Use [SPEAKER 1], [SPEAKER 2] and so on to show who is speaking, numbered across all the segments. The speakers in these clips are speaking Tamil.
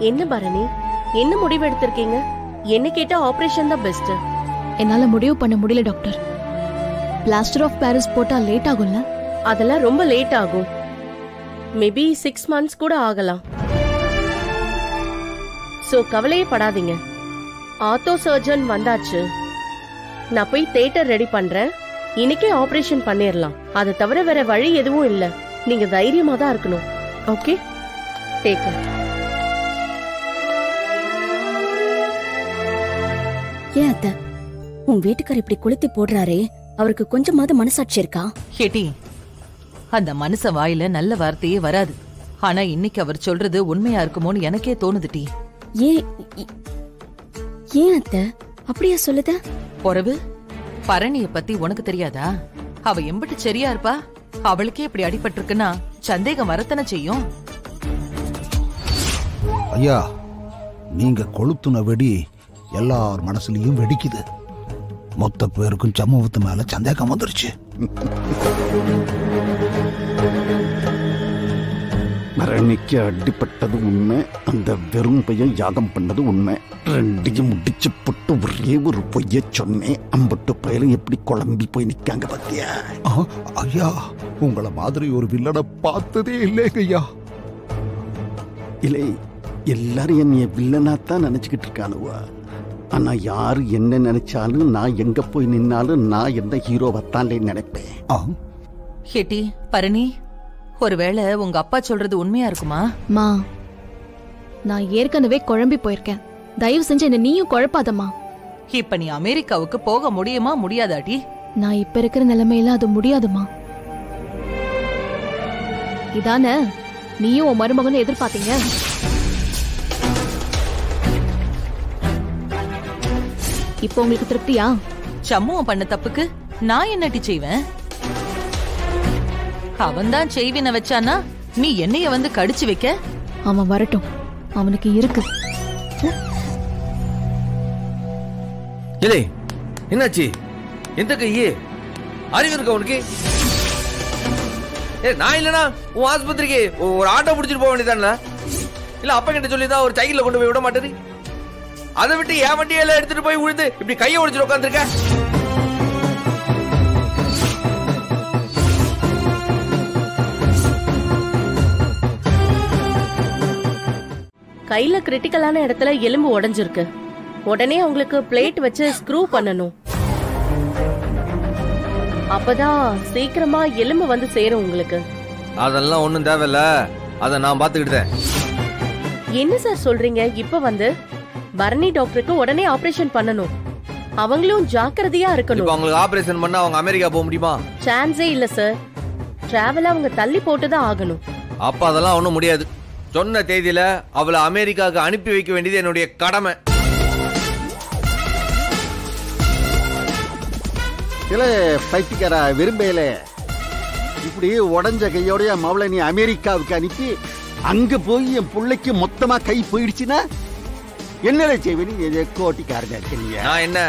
[SPEAKER 1] என்ன பரணி, என்ன முடிவு எடுத்திருக்கீங்க? என்ன கேட்டா ஆபரேஷன் தான் பெஸ்ட்.
[SPEAKER 2] என்னால முடிவு பண்ண முடியல டாக்டர். பிளாஸ்டர் ஆஃப் பாரிஸ் போட்டா லேட் ஆகும்ல?
[SPEAKER 1] அதெல்லாம் ரொம்ப லேட் ஆகும். மேபி 6 months கூட ஆகலாம். சோ கவலையே படாதீங்க. ஆர்த்தோ சர்ஜன் வந்தாச்சு. நான் போய் தியேட்டர் ரெடி பண்றேன். இன்னைக்கே ஆபரேஷன் பண்ணிரலாம். அது தவிர வேற வழி எதுவும் இல்ல. நீங்க தைரியமா தான் இருக்கணும். Okay, take care.
[SPEAKER 3] ஏன் அத்தை, உன் வீட்டுக்கார் இப்படி கொளுத்தி போடுறாரே, அவருக்கு கொஞ்சமாவது மனசாட்சி இருக்கா?
[SPEAKER 4] ஹேட்டி, அந்த மனுஷ வாயில நல்ல வார்த்தையே வராது. ஆனா இன்னைக்கு அவர் சொல்றது உண்மையா இருக்குமோன்னு எனக்கே தோணுதுட்டி.
[SPEAKER 3] ஏன் அத்தை அப்படியா சொல்லுத?
[SPEAKER 4] பொறவு, பரணிய பத்தி உனக்கு தெரியாதா? அவ எம்பிட்டு சரியா இருப்பா. அவளுக்கே இப்படி அடிபட்டிருக்குன்னா சந்தேகம் வரத்தனை செய்யும்.
[SPEAKER 5] ஐயா, நீங்க கொளுத்துன வெடி எல்லார் மனசுலயும் வெடிக்குது. மொத்த பேருக்கும் சமூகத்து மேல சந்தேகம் வந்துருச்சு.
[SPEAKER 6] பரணிக்கு அடிப்பட்டது உண்மை, அந்த வெறும் பையன் யாகம் பண்ணது உண்மை. ரெண்டையும் முடிச்சு போட்டு ஒரே ஒரு பொய்ய சொன்னேன். அம்பட்டு பயிலும் எப்படி குழம்பி போய் நிக்காங்க பத்தியா?
[SPEAKER 5] ஐயா, உங்களை மாதிரி ஒரு வில்லனை பார்த்ததே இல்லைங்க ஐயா.
[SPEAKER 6] இல்லை, எல்லாரும் என்னைய வில்லனாத்தான் நினைச்சுக்கிட்டு இருக்கானுவா. ஆனா யாரு என்ன நினைச்சாலும், நான் எங்க போய் நின்னாலும் நான் எந்த ஹீரோவைத்தான் நினைப்பேன்.
[SPEAKER 4] ஹேட்டி, பரணி, ஒருவேளை உங்க அப்பா சொல்றது உண்மையா இருக்குமா?
[SPEAKER 2] மா, நான் ஏற்கனவே குழம்பி போயிருக்கேன். தயவு செஞ்சு என்ன நீயும் குழப்பாதம்மா.
[SPEAKER 4] இப்ப நீ அமெரிக்காவுக்கு போக முடியுமா முடியாதாடி?
[SPEAKER 2] நான் இப்ப இருக்கிற நிலைமையில அது முடியாதுமா. இதானே நீயும் உன் மருமகனும் எதிர்பார்த்தீங்க. இப்போ உங்களுக்கு திருப்தியா?
[SPEAKER 4] சம்முவம் பண்ண தப்புக்கு நான் என்னட்டி செய்வேன்? அவன்தான் செய்வின வச்சானா நீ என்னைய வந்து கடிச்சு வைக்க?
[SPEAKER 2] அவன் வரட்டும், அவனுக்கு இருக்கு.
[SPEAKER 7] என்னாச்சு? எந்த கையே அறிவு இருக்க உனக்கு? நான் இல்லனா உன் ஆஸ்பத்திரிக்கு ஒரு ஆட்டோ பிடிச்சிட்டு போக வேண்டியதானே? இல்ல அப்பா கிட்ட சொல்லிதான் ஒரு சைக்கிள்ல கொண்டு போய் விட மாட்டேது. அதை விட்டு என் வண்டியெல்லாம் எடுத்துட்டு போய் விழுந்து இப்படி கையை ஒடிச்சிட்டு உட்காந்துருக்க.
[SPEAKER 1] கையில கிரிட்டிக்கலான இடத்துல எலும்பு உடைஞ்சிருக்கு. உடனே உங்களுக்கு பிளேட் வச்சு ஸ்க்ரூ பண்ணணும். அப்பதான் சீக்கிரமா எலும்பு வந்து சேரும் உங்களுக்கு.
[SPEAKER 7] அதெல்லாம் ஒண்ணும் தேவையில்ல, அத நான் பாத்துக்கிட்டேன்.
[SPEAKER 1] என்ன சார் சொல்றீங்க? இப்ப வந்து பரணி டாக்டருக்கு உடனே ஆபரேஷன் பண்ணணும். அவங்களும் ஜாக்கிரதையா இருக்கணும்.
[SPEAKER 7] அவங்களுக்கு ஆபரேஷன் பண்ணா அவங்க அமெரிக்கா போக முடியுமா?
[SPEAKER 1] சான்ஸே இல்ல சார். டிராவல் அவங்க தள்ளி போட்டுதான் ஆகணும்.
[SPEAKER 7] அப்ப அதெல்லாம் ஒண்ணும் முடியாது. சொன்ன தேதியில அவளை அமெரிக்காவுக்கு அனுப்பி வைக்க வேண்டியது என்னுடைய கடமை.
[SPEAKER 6] இல்ல பைத்தியக்காரா, விரும்பல. இப்படி உடஞ்ச கையோடைய மவளை நீ அமெரிக்காவுக்கு அனுப்பி அங்க போய் என் பிள்ளைக்கு மொத்தமா கை போயிடுச்சுன்னா என்ன செய்வேன்? கோட்டிக்காரங்க இருக்கீங்க.
[SPEAKER 7] நான் என்ன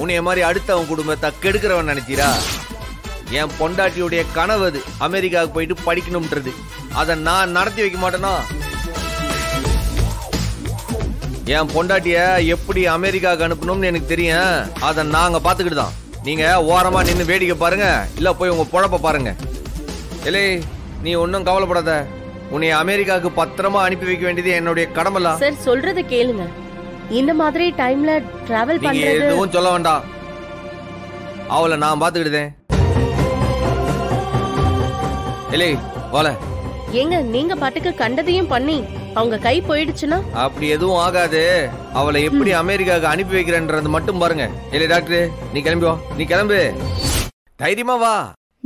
[SPEAKER 7] உன்னைய மாதிரி அடுத்தவன் குடும்பத்தை கெடுக்கிறவன் நினைச்சீரா? என் பொண்டாட்டியுடைய கனவு அது அமெரிக்காவுக்கு போயிட்டு படிக்கணும்ன்றது. அதை நான் நடத்தி வைக்க மாட்டேனா? என் பொண்டாட்டிய எப்படி அமெரிக்காவுக்கு அனுப்பணும்னு எனக்கு தெரியும். அதை நாங்க பாத்துக்கிட்டு தான். நீங்க ஓரமா நின்னு வேடிக்கை பாருங்க, இல்ல போய் உங்க பொழப்ப பாருங்க. இல்லை, நீ ஒன்னும் கவலைப்படாத. உன்னை அமெரிக்காவுக்கு பத்திரமா அனுப்பி வைக்க வேண்டியது என்னுடைய கடமைலாம்.
[SPEAKER 1] சார் சொல்றத கேளுங்க. இந்த மாதிரி டைம்ல டிராவல் பண்றது
[SPEAKER 7] எதுவும் சொல்ல வேண்டாம். அவளை நான் பாத்துக்கிட்டேன். இல்லை வால.
[SPEAKER 1] ஏங்க நீங்க பாட்டுக்கு கண்டதையும் பண்ணி அவங்க கை போயிடுச்சுன்னா?
[SPEAKER 7] அப்படி எதுவும் ஆகாது. அவளை எப்படி அமெரிக்காவுக்கு அனுப்பி வைக்கிறேன்றது மட்டும் பாருங்க. இல்லை டாக்டர், நீ கிளம்பி வா. நீ கிளம்பு, தைரியமா வா.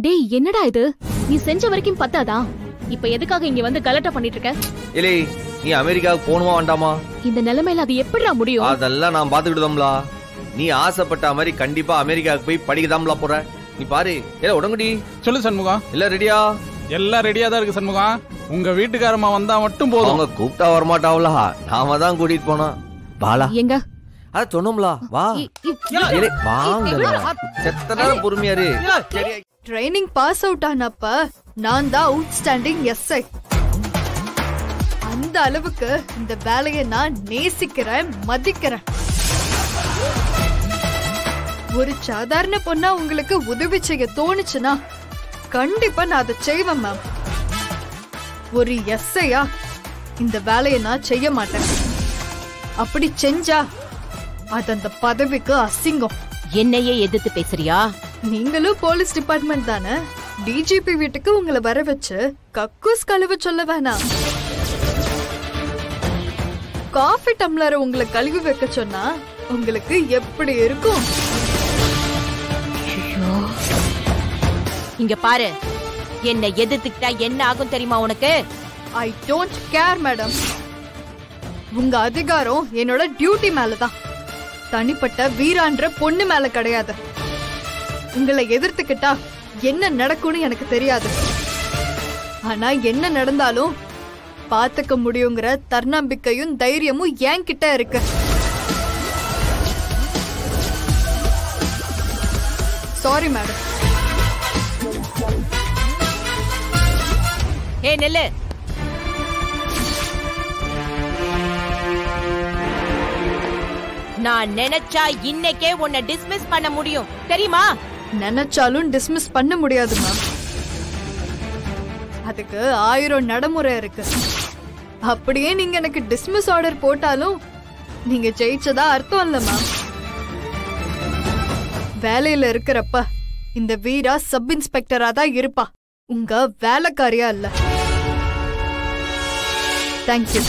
[SPEAKER 2] டேய், என்னடா இது? நீ செஞ்ச வரைக்கும் பத்தாதா? இப்ப எதுக்காக இங்க வந்து கலட்டா பண்ணிட்டு இருக்க?
[SPEAKER 7] இல்லை, நீ அமெரிக்காவுக்கு போகணுமா வேண்டாமா?
[SPEAKER 2] இந்த நிலைமையில அது எப்படிடா முடியும்?
[SPEAKER 7] அதெல்லாம் நான் பாத்துக்கிட்டோம்லா. நீ ஆசைப்பட்ட மாதிரி கண்டிப்பா அமெரிக்காவுக்கு போய் படிக்கதாம்லா போற. நீ பாரு. இல்ல உடங்குடி.
[SPEAKER 8] சொல்லு சண்முகம்.
[SPEAKER 7] இல்ல ரெடியா?
[SPEAKER 8] எல்லாம் ரெடியா தான் இருக்கு சண்முகம். உங்க வீட்டுக்காரமா வந்தா மட்டும் போதும்.
[SPEAKER 7] அவங்க கூப்பிட்டா வரமாட்டாவளா? நாம தான் கூட்டிட்டு போனோம். பாலா
[SPEAKER 2] எங்க?
[SPEAKER 7] அத சொன்னோம்ல, வா. இல்லை வாங்க. செத்த நேரம் பொறுமையாரு.
[SPEAKER 9] ட்ரைனிங் பாஸ் அவுட் ஆனப்ப நான் தான் அவுட்ஸ்டாண்டிங் எஸ்ஐ. அந்த அந்த அளவுக்கு இந்த வேலையை நான் நேசிக்கிறேன், மதிக்கிறேன். ஒரு சாதாரண பொண்ணா உங்களுக்கு உதவி செய்ய தோணுச்சுன்னா கண்டிப்பா நான் அதை செய்வேன் மேம். ஒரு எஸ்ஐயா இந்த வேலையை நான் செய்ய மாட்டேன். அப்படி செஞ்சா அது அந்த பதவிக்கு அசிங்கம்.
[SPEAKER 10] என்னையே எதிர்த்து பேசுறியா?
[SPEAKER 9] நீங்களும் போலீஸ் டிபார்ட்மெண்ட் தானே? டிஜிபி வீட்டுக்கு உங்களை வர வச்சு கக்கூஸ் கழுவ சொல்ல வேணாம். காஃபி டம்ளரை உங்களை கழுவி வைக்க சொன்னா உங்களுக்கு எப்படி இருக்கும்?
[SPEAKER 10] இங்க பாரு, என்ன எதிர்த்துக்கிட்டா என்ன ஆகும் தெரியுமா உனக்கு?
[SPEAKER 9] I don't care madam. உங்க அதிகாரம் என்னோட டியூட்டி மேலதான், தனிப்பட்ட வீரான்ற பொண்ணு மேல கிடையாது. உங்களை எதிர்த்துக்கிட்டா என்ன நடக்கும்னு எனக்கு தெரியாது. ஆனா என்ன நடந்தாலும் பாத்துக்க முடியுங்கிற தன்னம்பிக்கையும் தைரியமும் என்கிட்ட இருக்கு. Sorry madam.
[SPEAKER 10] ஏ நெல்லு, நான் நினைச்சா இன்னைக்கே உன்னை டிஸ்மிஸ் பண்ண முடியும் தெரியுமா?
[SPEAKER 9] நினைச்சாலும் டிஸ்மிஸ் பண்ண முடியாது மேம். அதுக்கு 1000 நடைமுறை இருக்கு. அப்படியே நீங்க எனக்கு டிஸ்மிஸ் ஆர்டர் போட்டாலும் நீங்க ஜெயிச்சதா அர்த்தம் இல்ல மேம். வேலையில இருக்கிறப்ப இந்த வீரா சப் இன்ஸ்பெக்டரா தான் இருப்பா, உங்க வேலைக்காரியா இல்ல. தேங்க்யூ.